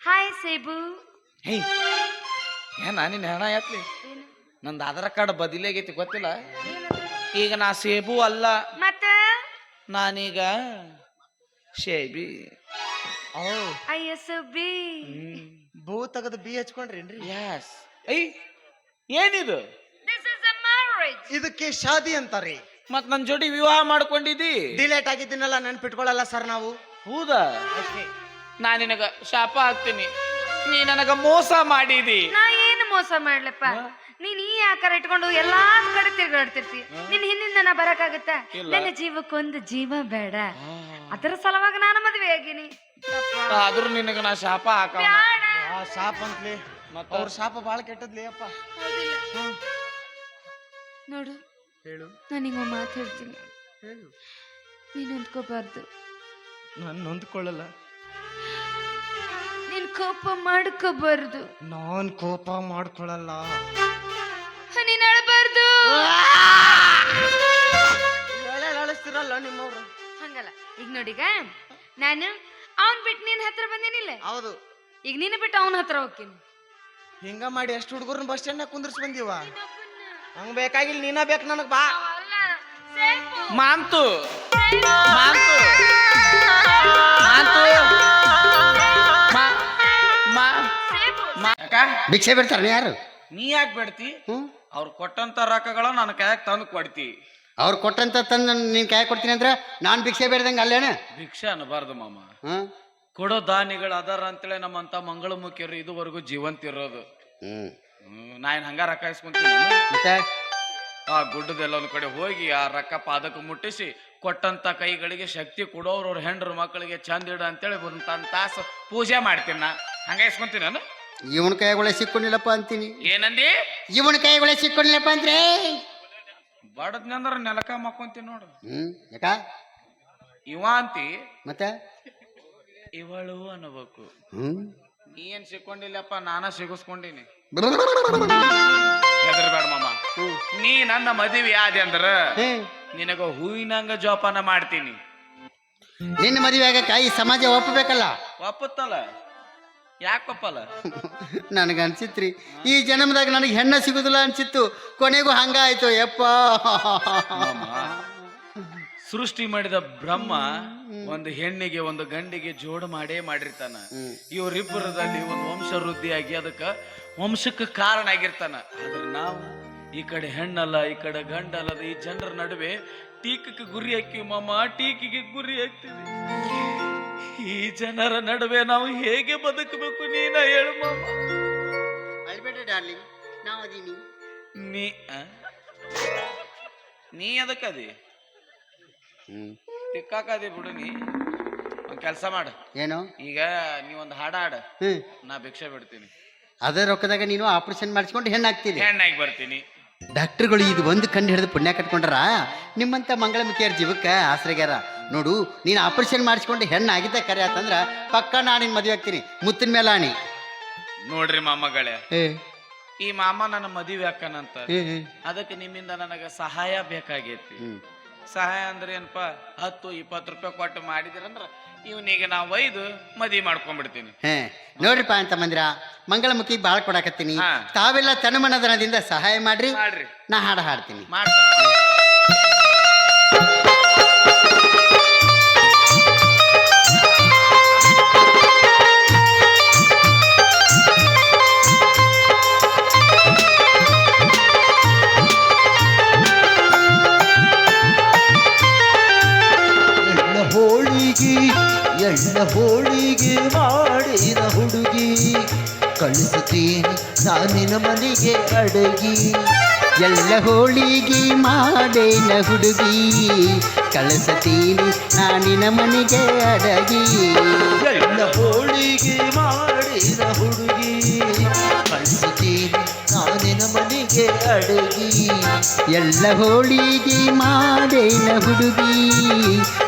Hi ಸೇಬು. ಹೇ ಏನ ನಿನ್ನ ಹೆಣ ಯಾತ್ಲಿ ನಂದು ಆಧಾರ್ ಕಾರ್ಡ್ ಬದಿಲಾಗೈತಿ ಗೊತ್ತಿಲ್ಲ. ಈಗ ನಾ ಸೇಬು ಅಲ್ಲ, ಮತ್ತ ನಾನೀಗ ಶೇಬಿ. ಅಯ್ಯ ಸುಬ್ಬಿ. ಬೂ ತಗದು ಬಿ ಹಚ್ಕೊಂಡ್ರೇನ್ರಿ? ಯಸ್. ಐ ಏನಿದು? This is a marriage. ಇದಕ್ಕೆ ಶಾದಿ ಅಂತಾರಿ. ಮತ್ ನನ್ ಜೋಡಿ ವಿವಾಹ ಮಾಡ್ಕೊಂಡಿದ್ದಿ. ಡಿಲೇಟ್ ಆಗಿದ್ದೀನಲ್ಲ ನೆನ್ಪಿಟ್ಕೊಳ್ಳಲ್ಲ ಸರ್ ನಾವು. ಹೌದಾ? ಅಷ್ಟೇ. ನಾ ನಿನಗ ಶಾಪ ಹಾಕ್ತೀನಿ, ನೀ ನನಗ ಮೋಸ ಮಾಡಿದಿ. ನಾ ಏನು ಮೋಸ ಮಾಡ್ಲಪ್ಪ? ನೀನ್ ಈ ಆಕಾರ ಇಟ್ಕೊಂಡು ಎಲ್ಲಾ ಕಡೆ ತಿರ್ಗಾಡ್ತಿರ್ತಿ. ನಿನ್ ಹಿಂದಿಂದ ನಾ ಬರಕಾಗತ್ತ? ನನ್ನ ಜೀವಕ್ಕೊಂದು ಜೀವ ಬೇಡ, ಅದರ ಸಲುವಾಗಿ ನಾನು ಮದ್ವೆ ಆಗಿನಿ. ಆದ್ರೂ ನಿನಗ ನಾ ಶಾಪ ಹಾಕ. ಆ ಶಾಪ ಅಂತಲೇ ಅವ್ರ ಶಾಪ ಬಾಳ ಕೆಟ್ಟದ್ಲೇ ಅಪ್ಪ. ನೋಡು, ಹೇಳು. ನಾನು ಹಿಂಗ ಮಾತಾಡ್ತೀನಿ, ಹೇಳು. ನೀನ್ ಹೊಂದ್ಕೋಬಾರ್ದು. ನಾನು ನೊಂದ್ಕೊಳ್ಳಲ್ಲ. ನೀನ್ ಕೋಪ ಮಾಡ್ಕೋಬಾರ್ದು. ನಾನ್ ಕೋಪ ಮಾಡ್ಕೊಳಲ್ಲ. ನೀನ್ ಅಳಬಾರ್ದು. ಅಳಿಸ್ತಿರಲ್ಲ ನಿಮ್ಮವ್ರು. ಹಂಗಲ್ಲ. ಈಗ ನೋಡಿಗ ನಾನು ಅವನ್ ಬಿಟ್ಟು ನಿನ್ ಹತ್ರ ಬಂದೇನಿಲ್ಲ. ಹೌದು. ಈಗ ನೀನು ಬಿಟ್ಟು ಅವನ ಹತ್ರ ಹೋಗ್ತೀನಿ. ಹಿಂಗ ಮಾಡಿ ಎಷ್ಟು ಹುಡುಗರನ್ನ ಬಸ್ ಸ್ಟ್ಯಾಂಡ್ ಕುಂದ್ರಿಸಿ ಬಂದೀವ. ಹಂಗ ಬೇಕಾಗಿಲ್ಲ, ನೀನ ಬೇಕು ನನಗ್. ಬಾ ಮಾಂತು ಮಾಂತು ಮಾಂತು ಭಿಕ್ಷೆ ಬಿಡ್ತಾರ ಯಾರು? ನೀ ಯಾಕೆ ಬೇಡ್ತಿ? ಅವ್ರು ಕೊಟ್ಟಂತ ರೊಕ್ಕಗಳ ನನ್ನ ಕೈಯಾಗ ತಂದು ಕೊಡ್ತಿ. ಅವ್ರು ಕೊಟ್ಟಂತ ತಂದು ನೀನ್ ಕೈ ಕೊಡ್ತೀನಿ ಅಂದ್ರ ನಾನ್ ಭಿಕ್ಷೆ ಬೇಡ್ದಂಗ ಅಲ್ಲೇನ? ಭಿಕ್ಷೆ ಅನ್ನಬಾರ್ದು ಮಾಮ. ಕೊಡೋ ದಾನಿಗಳು ಅದಾರ ಅಂತೇಳಿ ನಮ್ಮಂತ ಮಂಗಳಮುಖಿಯರು ಇದುವರೆಗೂ ಜೀವಂತ ಇರೋದು. ನಾ ಏನ್ ಹಂಗ ರೊಕ್ಕ ಇಸ್ಕೊಂತೀನಿ? ಮತ್ತೆ ಆ ಗುಡ್ಡದೆಲ್ಲ ಒಂದ್ ಕಡೆ ಹೋಗಿ ಆ ರೊಕ್ಕ ಪಾದಕ್ಕೆ ಮುಟ್ಟಿಸಿ ಕೊಟ್ಟಂತ ಕೈಗಳಿಗೆ ಶಕ್ತಿ ಕೊಡೋರು ಅವ್ರ ಹೆಂಡ್ರು ಮಕ್ಕಳಿಗೆ ಚಂದ ಇಡ ಅಂತೇಳಿ ಒಂದ್ ತಾಸು ಪೂಜೆ ಮಾಡ್ತೀನಿ. ನಾ ಹಂಗ ಇಸ್ಕೊಂತೀನಿ ನಾನು. ಇವನ್ ಕೈಗಳೇ ಸಿಕ್ಕೊಂಡಿಲ್ಲಪ್ಪ ಅಂತೀನಿ. ಏನಂದಿ? ಇವನ್ ಕೈಗಳೇ ಸಿಕ್ಕೊಂಡಿಲ್ಲಪ್ಪ ಅಂದ್ರೆ ಬಡದ್ನಂದ್ರ ನೆಲಕ ಮಕ್ಕೊಂತೀನಿ ನೋಡು. ಯಾಕ ಇವ ಅಂತಿ ಮತ್ತೆ ಇವಳು ಅನ್ನಬೇಕು. ನೀ ಏನ್ ಸಿಕ್ಕೊಂಡಿಲ್ಲಪ್ಪ, ನಾನ ಸಿಗಿಸ್ಕೊಂಡಿನಿ. ಹೆದರ್ಬೇಡ ಮಾಮ. ನೀ ನನ್ನ ಮದುವೆ ಆದೆ ಅಂದ್ರ ನಿನಗ ಹೂವಿನಂಗ ಜೋಪಾನ ಮಾಡ್ತೀನಿ. ನಿನ್ನ ಮದುವೆ ಆಗಕ್ಕ ಈ ಸಮಾಜ ಒಪ್ಪಬೇಕಲ್ಲ? ಒಪ್ಪತ್ತಲ್ಲ, ಯಾಕೆ ಒಪ್ಪಲ್ಲ? ನನಗ ಅನ್ಸಿತ್ರಿ ಈ ಜನ್ಮದಾಗ ನನಗೆ ಹೆಣ್ಣ ಸಿಗುದಿಲ್ಲ ಅನ್ಸಿತ್ತು. ಕೊನೆಗೂ ಹಂಗ ಆಯ್ತು ಯಪ್ಪ. ಸೃಷ್ಟಿ ಮಾಡಿದ ಬ್ರಹ್ಮ ಒಂದು ಹೆಣ್ಣಿಗೆ ಒಂದು ಗಂಡಿಗೆ ಜೋಡು ಮಾಡೇ ಮಾಡಿರ್ತಾನ. ಇವರಿಬ್ಬರದಲ್ಲಿ ಒಂದು ವಂಶ ವೃದ್ಧಿಯಾಗಿ ಅದಕ್ಕ ವಂಶಕ್ಕೆ ಕಾರಣ ಆಗಿರ್ತಾನ. ಆದ್ರೆ ನಾವು ಈ ಕಡೆ ಹೆಣ್ಣಲ್ಲ, ಈ ಕಡೆ ಗಂಡಲ್ಲದ ಈ ಜನರ ನಡುವೆ ಟೀಕಕ್ಕೆ ಗುರಿ ಹಾಕಿವಿ ಮಾಮ, ಟೀಕಿಗೆ ಗುರಿ ಹಾಕ್ತೀವಿ. ಈ ಜನರ ನಡುವೆ ನಾವು ಹೇಗೆ ಬದುಕಬೇಕು ನೀನ ಹೇಳು ಮಾಮ. ನೀ ಅದಕ್ಕದಿ ತಿಕ್ಕಾಕದಿ ಬಿಡು. ನೀ ಒಂದ್ ಕೆಲ್ಸ ಮಾಡ. ಏನು? ಈಗ ನೀವೊಂದು ಹಾಡ ಹಾಡ, ನಾ ಭಿಕ್ಷೆ ಬಿಡ್ತೀನಿ. ಅದೇ ರೊಕ್ಕದಾಗ ನೀನು ಆಪರೇಷನ್ ಮಾಡಿಸ್ಕೊಂಡು ಹೆಣ್ಣಾಗ್ತೀನಿ, ಹೆಣ್ಣಾಗಿ ಬರ್ತೀನಿ. ಡಾಕ್ಟರ್ಗಳು ಇದು ಒಂದು ಕಂಡು ಹಿಡಿದು ಪುಣ್ಯ ಕಟ್ಕೊಂಡ್ರ ನಿಮ್ಮಂತ ಮಂಗಳಮುಖಿಯರ ಜೀವಕ್ಕ ಆಶ್ರಯಗಾರ. ನೋಡು, ನೀನು ಆಪರೇಷನ್ ಮಾಡಿಸ್ಕೊಂಡು ಹೆಣ್ಣಾಗಿದ್ದ ಕರೆ ಆತಂದ್ರ ಪಕ್ಕ ನಾ ನಿನ್ ಮದುವೆ ಆಗ್ತೀನಿ, ಮುತ್ತಿನ ಮೇಲೆ ಆಣಿ. ನೋಡ್ರಿ ಮಾಮಗಳೇ, ಈ ಮಾಮ ನನ್ನ ಮದುವೆ ಹಾಕನಂತ, ಅದಕ್ಕೆ ನಿಮ್ಮಿಂದ ನನಗ ಸಹಾಯ ಬೇಕಾಗೈತಿ. ಸಹಾಯ ಅಂದ್ರೆ ಏನಪ್ಪ, 10-20 ರೂಪಾಯಿ ಕೊಟ್ಟು ಮಾಡಿದಿರಂದ್ರ ಇವನಿಗೆ ನಾವು ಒಯ್ದು ಮದುವೆ ಮಾಡ್ಕೊಂಡ್ಬಿಡ್ತೀನಿ. ನೋಡ್ರಿಪ್ಪ ಅಂತ ಮಂದಿರ, ಮಂಗಳಮುಖಿ ಬಾಳ ಕೊಡಾಕತ್ತೀನಿ. ತಾವೆಲ್ಲ ತನುಮನದನದಿಂದ ಸಹಾಯ ಮಾಡ್ರಿ. ನಾ ಹಾಡ ಹಾಡ್ತೀನಿ. ಎಳ್ಳ ಹೋಳಿಗೆ ಮಾಡಿದ ಹುಡುಗಿ ಕಳಿಸುತ್ತೀನಿ ನಾನಿನ ಮನೆಗೆ ಅಡಗಿ. ಎಳ್ಳ ಹೋಳಿಗೆ ಮಾಡೇನ ಹುಡುಗಿ ಕಳಿಸುತ್ತೀನಿ ನಾನಿನ ಮನೆಗೆ ಅಡಗಿ. ಎಳ್ಳ ಹೋಳಿಗೆ ಮಾಡಿದ ಹುಡುಗಿ ಕಳಿಸುತ್ತೀನಿ ನಾನಿನ ಮನೆಗೆ ಅಡಗಿ. ಎಳ್ಳ ಹೋಳಿಗೆ ಮಾಡೇನ ಹುಡುಗಿ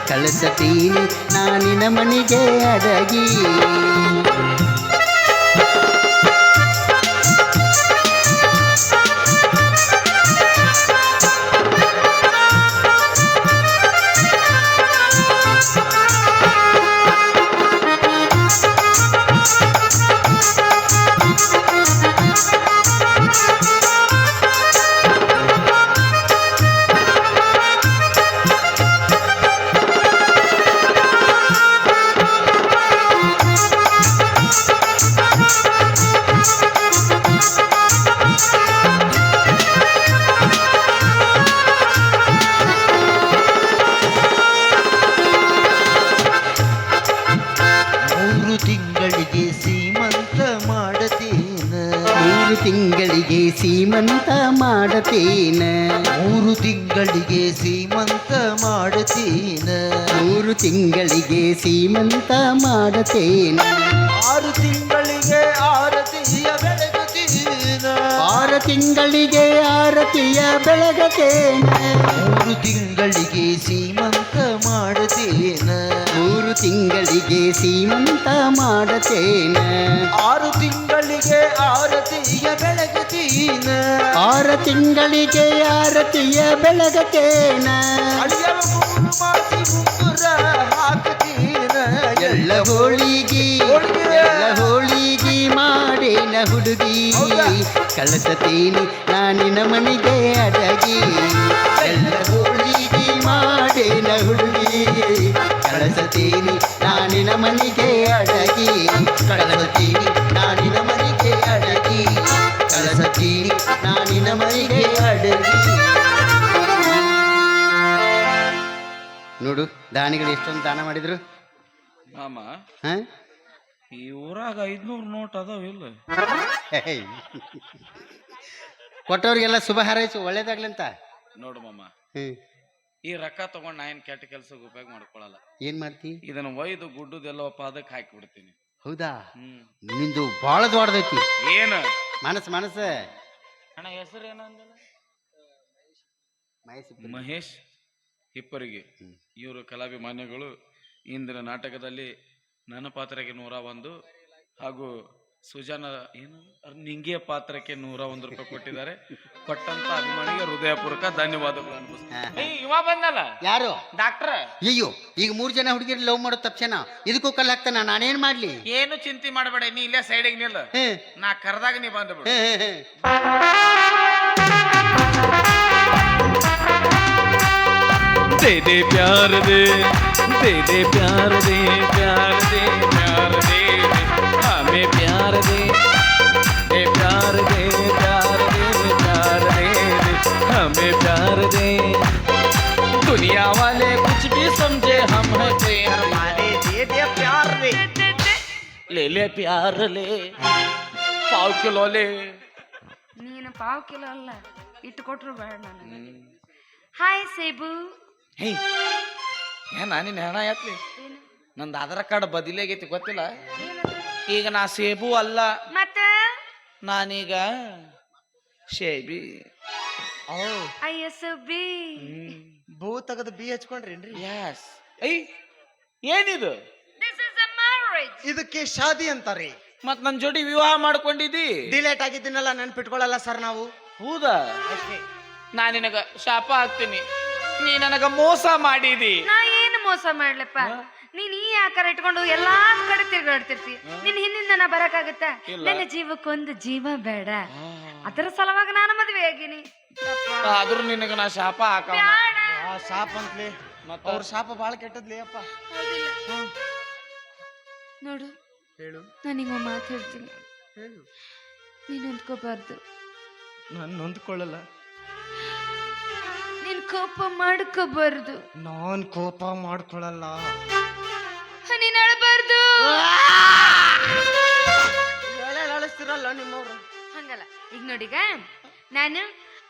ಕಳಿಸುತ್ತೀನಿ ನಾನಿನ ಮನೆಗೆ ಅಡಗಿ. ತಿಂಗಳಿಗೆ ಸೀಮಂತ ಮಾಡತೇನ 3 ತಿಂಗಳಿಗೆ ಸೀಮಂತ ಮಾಡತೇನ 3 ತಿಂಗಳಿಗೆ ಸೀಮಂತ ಮಾಡತೇನ 3 ತಿಂಗಳಿಗೆ ಸೀಮಂತ ಮಾಡತೇನ 6 ತಿಂಗಳಿಗೆ ಆರತಿಯ ಬೆಳಗತೇನ 6 ತಿಂಗಳಿಗೆ ಆರತಿಯ ಬೆಳಗತೇನ 3 ತಿಂಗಳಿಗೆ ಸೀಮಂತ ಮಾಡತೇನ 3 ತಿಂಗಳಿಗೆ ಸೀಮಂತ ಮಾಡತೇನ 6 ತಿಂಗಳಿಗೆ ಆರತಿಯ ಬೆಳಗತೇನ 6 ತಿಂಗಳಿಗೆ ಆರತಿಯ ಬೆಳಗತೇನ ಅಳಿಯವ 3 ಮಾಸಿ ಮುಂಗುರ ಹಾಕತೇನ ಎಳ್ಳ ಹೋಳಿಗೆ ಮಾಡೇನ ಹುಡುಗಿ ಕಳಸತೀನಿ ನಾನಿನ ಮನೆಗೆ ಅಡಗಿ ಎಳ್ಳ ಹೋಳಿಗೆ ಮಾಡೇನ ಹುಡುಗಿ ಕಳಸತೀನಿ ನಾನಿನ ಮನೆಗೆ ಅಡಗಿ ಕಳಸತೀನಿ ನಾನಿನ ಮನೆಗೆ ಅಡಗಿ ಕಳಸತೀನಿ ನಾನಿನ ಮನೆಗೆ ಅಡಗಿ. ನೋಡು ದಾನಿಗಳು ಎಷ್ಟೊಂದು ದಾನ ಮಾಡಿದ್ರು ಮಾಮ ಹ ಈ ಊರಾಗ 500 ನೋಟ್ ಅದಾವಿಲ್ಲ. ಕೊಟ್ಟವ್ರಿಗೆಲ್ಲ ಶುಭ ಹಾರೈಸು ಒಳ್ಳೇದಾಗ್ಲಂತ. ನೋಡು ಮಾಮ, ಹ್ಮ್ ಈ ರೊಕ್ಕ ತಗೊಂಡ್ ನಾ ಏನ್ ಕೆಟ್ಟ ಕೆಲ್ಸಕ್ಕೆ ಉಪಯೋಗ ಮಾಡ್ಕೊಳಲ್ಲ. ಏನ್ ಮಾಡ್ತಿ? ಇದನ್ನ ಒಯ್ದು ಗುಡ್ಡದೆಲ್ಲ ಪಾದಕ್ಕೆ ಹಾಕಿ ಬಿಡ್ತೀನಿ. ಹೌದಾ? ನಿಂದು ಬಾಳ ದೊಡ್ಡದೈತಿ ಏನು ಮನಸ್ಸು. ಅಣ್ಣ ಹೆಸರು ಏನಂದಲ್ಲ? ಮಹೇಶ್ ಮಹೇಶ್ ಹಿಪ್ಪರಿಗೆ. ಇವರು ಕಲಾಭಿಮಾನಿಗಳು. ಇಂದಿನ ನಾಟಕದಲ್ಲಿ ನನ್ನ ಪಾತ್ರಕ್ಕೆ 101 ಹಾಗೂ ಸುಜಾನ ಏನು ನಿಂಗಿಯ ಪಾತ್ರಕ್ಕೆ 101 ರೂಪಾಯಿ ಕೊಟ್ಟಿದ್ದಾರೆ. ಕೊಟ್ಟಂತ ಅಭಿಮಾನಿಗೆ ಹೃದಯಪೂರ್ವಕ ಧನ್ಯವಾದಗಳು ಅನ್ಬಿಸ್ತೀನಿ. ಇವ ಬಂದಲ್ಲ ಯಾರು? ಡಾಕ್ಟರ್. ಅಯ್ಯೋ, ಈಗ 3 ಜನ ಹುಡುಗಿರು ಲವ್ ಮಾಡೋ ತಪ್ಸೇನ ಇದಕ್ಕೂ ಕಲ್ಲು ಹಾಕ್ತಾನ, ನಾನೇನ್ ಮಾಡ್ಲಿ? ಏನು ಚಿಂತೆ ಮಾಡಬೇಡ, ನೀ ಇಲ್ಲೇ ಸೈಡಿಗೆ ನಿಲ್ಲ. ನಾ ಕರೆದಾಗ ನೀ ಬಂದ್ಬಿಡು. दे दे प्यार दे प्यार दे प्यार दे प्यार दे हमें प्यार दे प्यार दे प्यार दे प्यार दे हमें प्यार दे दुनिया वाले कुछ भी समझे हम है प्यार वाले दे प्यार दे ले प्यार ले 1/4 किलो ले. ನೀನು 1/4 ಕಿಲೋ ಅಲ್ಲ, ಇಟ್ಟು ಕೊಟ್ರು ಬೇಡ ನನಗೆ. ಹಾಯ್ ಸೇಬು. ಹೇ ಏನ ನಿನ್ನ ಹೆಣ ಎತ್ಲಿ? ನಂದು ಆಧಾರ್ ಕಾರ್ಡ್ ಬದಲಾಗೈತಿ ಗೊತ್ತಿಲ್ಲ. ಈಗ ನಾ ಸೇಬು ಅಲ್ಲ, ಮತ್ತೆ ನಾನೀಗ ಶೇಬಿ. ಅಯ್ಯ ಸುಬ್ಬಿ. ಬೂ ತಗದು ಬಿ ಹಚ್ಕೊಂಡ್ರೇನ್ರಿ? ಯಸ್. ಏನಿದು? This is a marriage. ಇದಕ್ಕೆ ಶಾದಿ ಅಂತಾರಿ. ಮತ್ ನನ್ ಜೋಡಿ ವಿವಾಹ ಮಾಡ್ಕೊಂಡಿದ್ದಿ? ಡಿಲೇಟ್ ಆಗಿದ್ದೀನಲ್ಲ ನೆನ್ಪಿಟ್ಕೊಳ್ಳಲ್ಲ ಸರ್ ನಾವು. ಹೌದಾ? ಅಷ್ಟೇ. ನಾ ನಿನಗ ಶಾಪ ಹಾಕ್ತೀನಿ, ನೀ ನನಗ ಮೋಸ ಮಾಡಿದಿ. ನಾ ಏನು ಮೋಸ ಮಾಡ್ಲಪ್ಪ? ನೀನ್ ಈ ಆಕಾರ ಇಟ್ಕೊಂಡು ಎಲ್ಲಾ ಕಡೆ ತಿರ್ಗಾಡ್ತಿರ್ತಿ. ನಿನ್ ಹಿಂದಿಂದ ನಾ ಬರಕಾಗತ್ತ? ನನ್ನ ಜೀವಕ್ಕೊಂದು ಜೀವ ಬೇಡ, ಅದರ ಸಲುವಾಗಿ ನಾನು ಮದ್ವೆ ಆಗಿನಿ. ಆದ್ರೂ ನಿನಗ ನಾ ಶಾಪ ಹಾಕ. ಶಾಪ ಅಂತಲೇ ಅವ್ರ ಶಾಪ ಬಾಳ ಕೆಟ್ಟದ್ಲಿ ಅಪ್ಪ. ನೋಡು, ಹೇಳು. ನಾನೀಗ ಮಾತಾಡ್ತೀನಿ, ಹೇಳು. ನೀನ್ ಅಂದ್ಕೋಬಾರ್ದು. ನಾನು ನೊಂದ್ಕೊಳ್ಳಲ್ಲ. ನೀನ್ ಕೋಪ ಮಾಡ್ಕೋಬಾರ್ದು. ನಾನ್ ಕೋಪ ಮಾಡ್ಕೊಳಲ್ಲ. ನೀನ್ ಅಳಬಾರ್ದು. ಅಳಿಸ್ತಿರಲ್ಲ ನಿಮ್ಮವ್ರು. ಹಂಗಲ್ಲ. ಈಗ ನೋಡಿಗ ನಾನು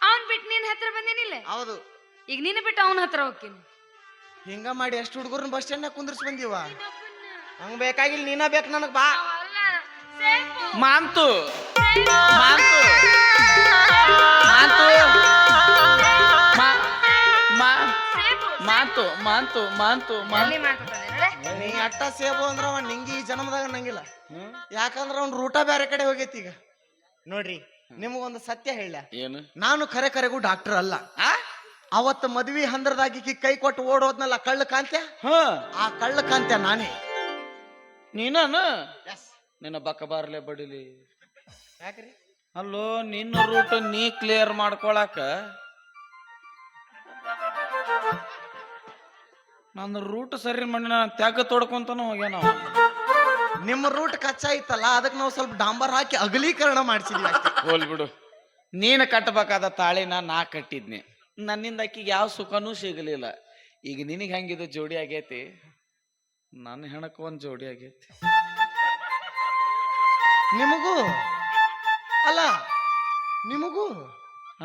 ಅವನ್ ಬಿಟ್ಟು ನಿನ್ ಹತ್ರ ಬಂದೇನಿಲ್ಲ. ಹೌದು. ಈಗ ನೀನು ಬಿಟ್ಟು ಅವನ ಹತ್ರ ಹೋಗ್ತೀನಿ. ಹಿಂಗ ಮಾಡಿ ಎಷ್ಟು ಹುಡುಗರನ್ನ ಬಸ್ ಸ್ಟ್ಯಾಂಡ್ ಕುಂದ್ರಿಸಿ ಬಂದೀವ. ಹಂಗ ಬೇಕಾಗಿಲ್ಲ, ನೀನ ಬೇಕು ನನಗ್. ಬಾ ಮಾಂತು ಮಾಂತು ಮಾಂತು ಮಾಂತು ಮಾಂತು ಮಾಂತು ನೀ ಅಟ್ಟ ಸೇಬು ಅಂದ್ರ ಅವ ನಿಂಗಿ ಈ ಜನ್ಮದಾಗ ನಂಗಿಲ್ಲ. ಯಾಕಂದ್ರ ಅವ್ನ ರೂಟ ಬೇರೆ ಕಡೆ ಹೋಗೈತಿ. ಈಗ ನೋಡ್ರಿ, ನಿಮಗೊಂದು ಸತ್ಯ ಹೇಳ. ಏನು? ನಾನು ಕರೆಗೂ ಡಾಕ್ಟರ್ ಅಲ್ಲ. ಅವತ್ತು ಮದ್ವಿ ಹಂದ್ರದಾಗಿ ಕೈ ಕೊಟ್ಟು ಓಡೋದ್ನಲ್ಲ ಕಳ್ಳ ಕಾಂತ್ಯ, ಆ ಕಳ್ಳ ಕಾಂತ್ಯ ನಾನೇ. ನೀನಾನ ನಿನ್ನ ಬಕ್ಕ ಬಾರ್ಲೆ ಬಡಿಲಿ. ಯಾಕ್ರಿ? ಅಲ್ಲೋ, ನಿನ್ನ ರೂಟ್ ನೀ ಕ್ಲಿಯರ್ ಮಾಡ್ಕೊಳಕ ನನ್ನ ರೂಟ್ ಸರಿ ಮಾಡಿ ನಾನು ತ್ಯಾಗ ತೊಡ್ಕೊಂತಾನ ಹೋಗ್ಯಾನ. ನಿಮ್ಮ ರೂಟ್ ಕಚ್ಚಾ ಇತ್ತಲ್ಲ, ಅದಕ್ಕೆ ನಾವು ಸ್ವಲ್ಪ ಡಾಂಬರ್ ಹಾಕಿ ಅಗಲೀಕರಣ ಮಾಡಿಸಿದ್ವಿ ಅಷ್ಟೇ. ಹೋಲ್ ಬಿಡು. ನೀನು ಕಟ್ಟಬೇಕಾದ ತಾಳಿನ ನಾ ಕಟ್ಟಿದ್ನಿ. ನನ್ನಿಂದ ಆಕಿಗೆ ಯಾವ ಸುಖನೂ ಸಿಗಲಿಲ್ಲ. ಈಗ ನಿನಗೆ ಹೆಂಗಿದು ಜೋಡಿ ಆಗೈತಿ, ನನ್ನ ಹೆಣಕ್ಕೆ ಒಂದು ಜೋಡಿ ಆಗೈತಿ. ನಿಮಗೂ ಅಲ್ಲ ನಿಮಗೂ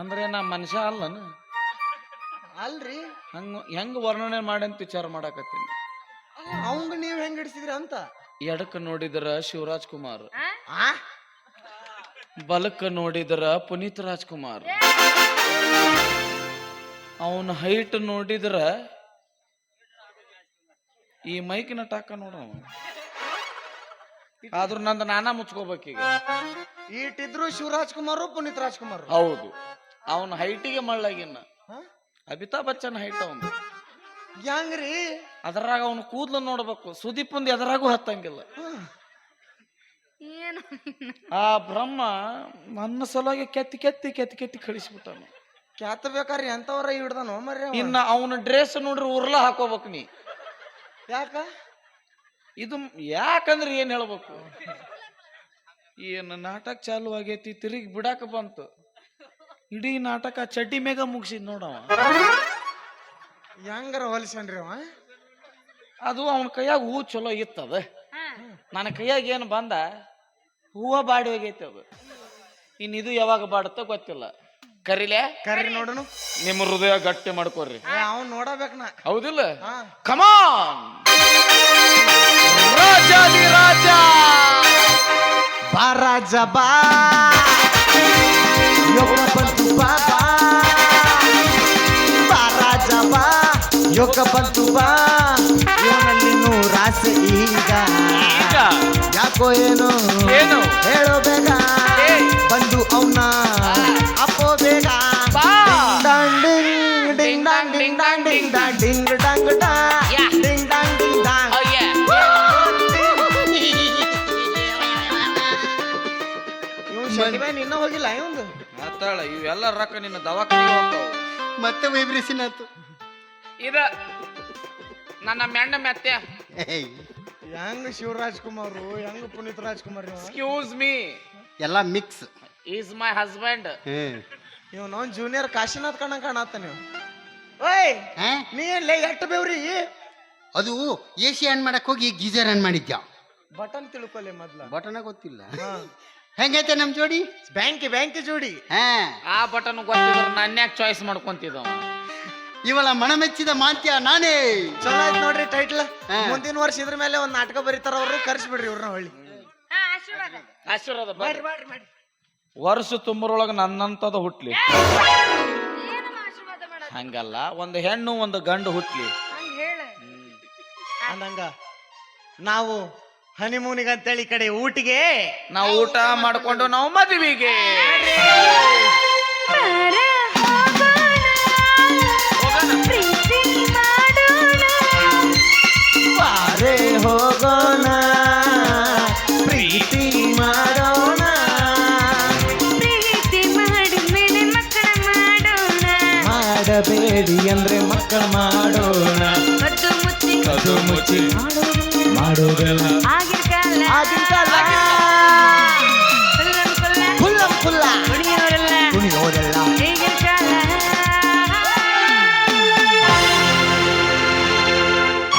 ಅಂದ್ರೆ ನಾ ಮನುಷ್ಯ ಅಲ್ಲನ ಅಲ್ರಿ ಹೆಂಗ್ ವರ್ಣನೆ ಮಾಡಿ ಅಂತ ವಿಚಾರ ಮಾಡಾಕತ್ತೀನಿ. ಅವಂಗ ನೀವ್ ಹೆಂಗ್ ಹಿಡಿಸಿದ್ರಿ ಅಂತ. ಎಡಕ್ಕ ನೋಡಿದ್ರ ಶಿವರಾಜ್ ಕುಮಾರ್, ಆ ಬಲಕ್ಕ ನೋಡಿದ್ರ ಪುನೀತ್ ರಾಜ್ಕುಮಾರ್, ಅವನ ಹೈಟ್ ನೋಡಿದ್ರ ಈ ಮೈಕಿನ ಟಾಕ ನೋಡ. ಆದ್ರೂ ನಂದು ನಾನಾ ಮುಚ್ಕೋಬೇಕೀಗ. ಈಟಿದ್ರು ಶಿವರಾಜ್ ಕುಮಾರ್ ಪುನೀತ್ ರಾಜ್ಕುಮಾರ್. ಹೌದು, ಅವನ ಹೈಟಿಗೆ ಮಳ್ಳಾಗಿನ್ನ ಅಮಿತಾಬ್ ಬಚ್ಚನ್ ಹೈಟ್ ಅವನು. ಹೆಂಗ್ರಿ? ಅದರಾಗ ಅವನು ಕೂದ್ಲು ನೋಡ್ಬೇಕು, ಸುದೀಪ್ ಒಂದ್ ಎದರಾಗೂ ಹತ್ತಂಗಿಲ್ಲ. ಏನು ಆ ಬ್ರಹ್ಮ ನನ್ನ ಸಲುವಾಗಿ ಕೆತ್ತಿ ಕೆತ್ತಿ ಕೆತ್ತಿ ಕೆತ್ತಿ ಕಳಿಸ್ಬಿಟ್ಟಾನ. ಕ್ಯಾತ ಬೇಕಾರಿ ಎಂತವ್ರ ಹಿಡ್ದಾನೋ ಮರ್ರಿ ಅವ. ಇನ್ನ ಅವನ ಡ್ರೆಸ್ ನೋಡ್ರಿ ಉರ್ಲ ಹಾಕೋಬೇಕು ನೀ. ಯಾಕ? ಇದು ಯಾಕಂದ್ರೆ ಏನ್ ಹೇಳ್ಬೇಕು, ಏನ್ ನಾಟಕ ಚಾಲು ಆಗೈತಿ, ತಿರುಗಿ ಬಿಡಾಕ ಬಂತು. ಇಡೀ ನಾಟಕ ಚಡ್ಡಿ ಮೇಗ ಮುಗಿಸಿದ್ ನೋಡವ. ಹೆಂಗಾರ ಹೊಲಿಸನ್ರಿ ಅವ. ಅದು ಅವನ ಕೈಯಾಗ ಹೂ ಚಲೋ ಇತ್ತದ, ನನ್ನ ಕೈಯಾಗ ಏನು ಬಂದ ಹೂವ ಬಾಡಿ ಹೋಗೈತಿ ಅದು. ಇನ್ ಇದು ಯಾವಾಗ ಬಾಡುತ್ತೋ ಗೊತ್ತಿಲ್ಲ. ಕರಿಲೆ ಕರಿ ನೋಡನು. ನಿಮ್ಮ ಹೃದಯ ಗಟ್ಟಿ ಮಾಡ್ಕೊರ್ರಿ. ಅವ್ನ್ ನೋಡಬೇಕನ. ಹೌದಿಲ್ಲ? ಹಾ. ಕಮಾನ್ ರಾಜಾದಿ ರಾಜ ಬಾ ರಾಜ ಬಾ, ಯೋಗ ಬಂತು ಬಾ ಬಾ, ಬಾ ರಾಜ ಬಾ, ಯೋಗ ಬಂತು ಬಾ. ಇವನಲ್ಲಿ ನೂರಾಸೆ ಈಗ, ಯಾಕೋ ಏನು ಹೇಳೋ ಬೇಗ, ಬಂದು ಅವನ ಅಪ್ಪೋ ಬೇಗ. ಡಿಂಗ್ ಡಿಂಗ್ ಡಾಂಗ್ ಡಿಂಗ್ ಡಾಂಗ್ ಡಿಂಗ್ ಡಾಂಗ್ ಡಿಂಗ್ ಡಾಂಗ್ ಡಾ ಡಿಂಗ್ ಡಾಂಗ್ ಡಿಂಗ್ ಡಾಂಗ್. ಇನ್ನ ಹೋಗಿಲ್ಲ ಇವಂದು. ಮಾತಾಳ ಇವೆಲ್ಲ ರೊಕ್ಕ ನಿನ್ನ ದವಾಖಾನೆ ಹೋಗ್ತಾವ. ಮತ್ತೆ ವೈಬ್ರೇಷನ್ ಆಯ್ತು. ಇದ ನನ್ನ ಮೆಣ್ಣ ಮೆತ್ತೆ. ಹೆಂಗ್ ಶಿವರಾಜ್ ಕುಮಾರ್, ಹೆಂಗ್ ಪುನೀತ್ ರಾಜ್ಕುಮಾರ್. ಎಕ್ಸ್ಕ್ಯೂಸ್ ಮೀ, ಎಲ್ಲ ಮಿಕ್ಸ್. Is my husband. ಇವ್ ನಾವ್ ಜೂನಿಯರ್ ಕಾಶಿನಾಥ್ ಕಣ ಕಾಣತ್ತ ನೀವು. ಓಯ್ ನೀ ಏನ್ಲೇ ಎಟ್ಟು ಬೇವ್ರಿ? ಅದು ಎಸಿ ಆನ್ ಮಾಡಕ್ ಹೋಗಿ ಗೀಜರ್ ಆನ್ ಮಾಡಿದ್ಯ. ಬಟನ್ ತಿಳ್ಕೊಲೆ ಮೊದ್ಲ. ಬಟನ ಗೊತ್ತಿಲ್ಲ. ಹೆಂಗೈತೆ ನಮ್ ಜೋಡಿ? ಬ್ಯಾಂಕಿ ಜೋಡಿ. ಆ ಬಟನ್ ಗೊತ್ತಿದ್ರು ನನ್ಯಾಕ್ ಚಾಯ್ಸ್ ಮಾಡ್ಕೊಂತಿದ್ದವ. ಇವಳ ಮನ ಮೆಚ್ಚಿದ ಮಾಂತ್ಯ ನಾನೇ. ಚಲೋ ಆಯ್ತು ನೋಡ್ರಿ ಟೈಟ್ಲ್. ಮುಂದಿನ ವರ್ಷ ಇದ್ರ ಮೇಲೆ ಒಂದ್ ನಾಟಕ ಬರೀತಾರ ಅವ್ರು, ಕರ್ಸ್ಬಿಡ್ರಿ ಇವ್ರನ್ನ ಹೊಳ್ಳಿ. ಆಶೀರ್ವಾದ ಮಾಡ್ರಿ ಮಾಡ್ರಿ ಮಾಡ್ರಿ. ವರ್ಷ ತುಂಬರೊಳಗ ನನ್ನಂತದ ಹುಟ್ಲಿ. ಏನಮ್ಮ ಆಶೀರ್ವಾದ ಮಾಡೋದು? ಹಂಗಲ್ಲ, ಒಂದು ಹೆಣ್ಣು ಒಂದು ಗಂಡು ಹುಟ್ಲಿ ಹಂಗ್ ಹೇಳ. ಅಂದಂಗ ನಾವು ಹನಿಮೂನಿಗೆ ಅಂತೇಳಿ ಈ ಕಡೆ ಊಟಿಗೆ ನಾವು ಊಟ ಮಾಡ್ಕೊಂಡು ನಾವು ಮದುವೆಗೆ ಬಾರೆ ಹೋಗೋಣ, ಪ್ರೀತಿ ಮಾಡೋಣ, ಪ್ರೀತಿ ಮಾಡಿದ್ಮೇಲೆ ಮಕ್ಕಳ ಮಾಡೋಣ, ಮಾಡಬೇಡಿ ಅಂದ್ರೆ ಮಕ್ಕಳು ಮಾಡೋಣ, ಕದ್ದು ಮುಚ್ಚಿ ಕದು ಮುಚ್ಚಿ ಮಾಡೋದಲ್ಲ ಆಗಿನ ಕಾಲ ಆಗಿನ ಕಾಲ